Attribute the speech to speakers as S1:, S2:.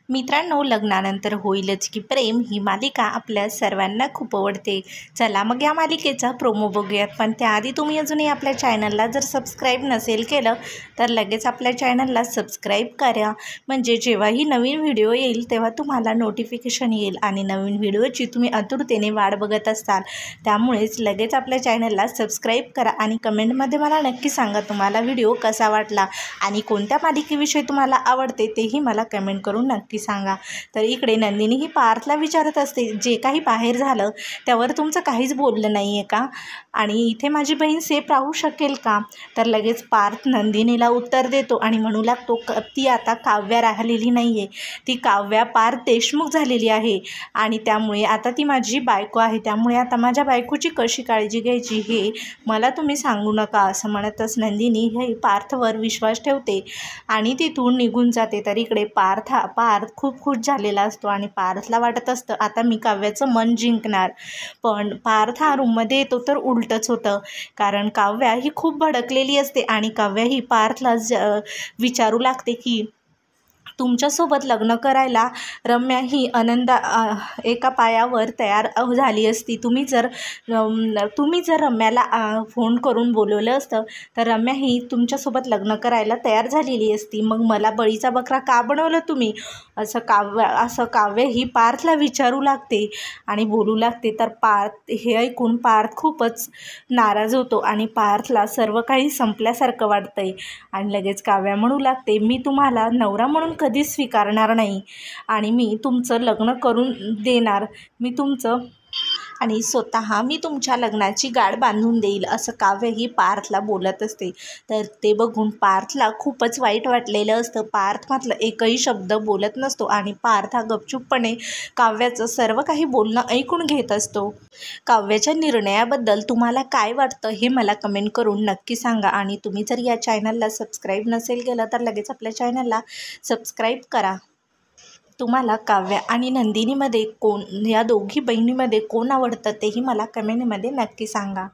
S1: मित्रांनो, लग्नानंतर होईलच की प्रेम ही मालिका आपल्या सर्वांना खूप आवडते. चला मग या मालिकेचा प्रोमो बघूयात. पण त्याआधी तुम्ही अजूनही आपल्या चॅनलला जर सबस्क्राईब नसेल केलं तर लगेच आपल्या चॅनलला सबस्क्राईब करा, म्हणजे जेव्हाही नवीन व्हिडिओ येईल तेव्हा तुम्हाला नोटिफिकेशन येईल आणि नवीन व्हिडिओची तुम्ही आतुरतेने वाट बघत असाल. त्यामुळेच लगेच आपल्या चॅनलला सबस्क्राईब करा आणि कमेंटमध्ये मला नक्की सांगा तुम्हाला व्हिडिओ कसा वाटला आणि कोणत्या मालिकेविषयी तुम्हाला आवडते तेही मला कमेंट करून नक्की सांगा. तर इकडे नंदिनी ही पार्थला विचारत असते, जे काही बाहेर झालं त्यावर तुमचं काहीच बोललं नाही आहे का, आणि इथे माझी बहीण सेफ राहू शकेल का? तर लगेच पार्थ नंदिनीला उत्तर देतो आणि म्हणू लागतो, ती आता काव्या राहिलेली नाही आहे, ती काव्या पार्थ देशमुख झालेली आहे आणि त्यामुळे आता ती माझी बायको आहे. त्यामुळे आता माझ्या बायकोची कशी काळजी घ्यायची हे मला तुम्ही सांगू नका. असं म्हणतच नंदिनी हे पार्थवर विश्वास ठेवते आणि तिथून निघून जाते. तर इकडे पार्थ खूप खुश झालेला असतो आणि पार्थला वाटत असतं आता मी काव्याचं मन जिंकणार. पण पार्थ हा रूममध्ये येतो तर उलटच होतं, कारण काव्या ही खूप भडकलेली असते आणि काव्या ही पार्थला विचारू लागते की तुमच्यासोबत लग्न करायला रम्या ही एका पायावर तयार झाली असती. तुम्ही जर रम्याला फोन करून बोलवलं असतं तर रम्या ही तुमच्यासोबत लग्न करायला तयार झालेली असती. मग मला बळीचा बकरा का बनवलं तुम्ही? असं काव्य ही पार्थला विचारू लागते आणि बोलू लागते. तर पार्थ हे ऐकून पार्थ खूपच नाराज होतो आणि पार्थला सर्व काही संपल्यासारखं वाटतंय आणि लगेच काव्या म्हणू लागते, मी तुम्हाला नवरा म्हणून कधीच स्वीकारणार नाही आणि मी तुमचं लग्न करून देणार, स्वतः मी तुमच्या लग्नाची गाठ बांधून देईल, असं काव्य ही पार्थला बोलत असते. तर ते बघून पार्थला खूपच वाईट वाटलेलं असतं. पार्थ मात्र एकही शब्द बोलत नसतो आणि पार्थ हा गपचूपपणे काव्याचं सर्व काही बोलणं ऐकून घेत असतो. काव्याच्या निर्णयाबद्दल तुम्हाला काय वाटतं हे मला कमेंट करून नक्की सांगा आणि तुम्ही जर या चॅनलला सबस्क्राईब नसेल केलं तर लगेच आपल्या चॅनलला सबस्क्राईब करा. तुम्हाला काव्या आणि नंदिनीमध्ये या दोघी बहिणीमध्ये कोण आवडतं तेही मला कमेंटमध्ये नक्की सांगा.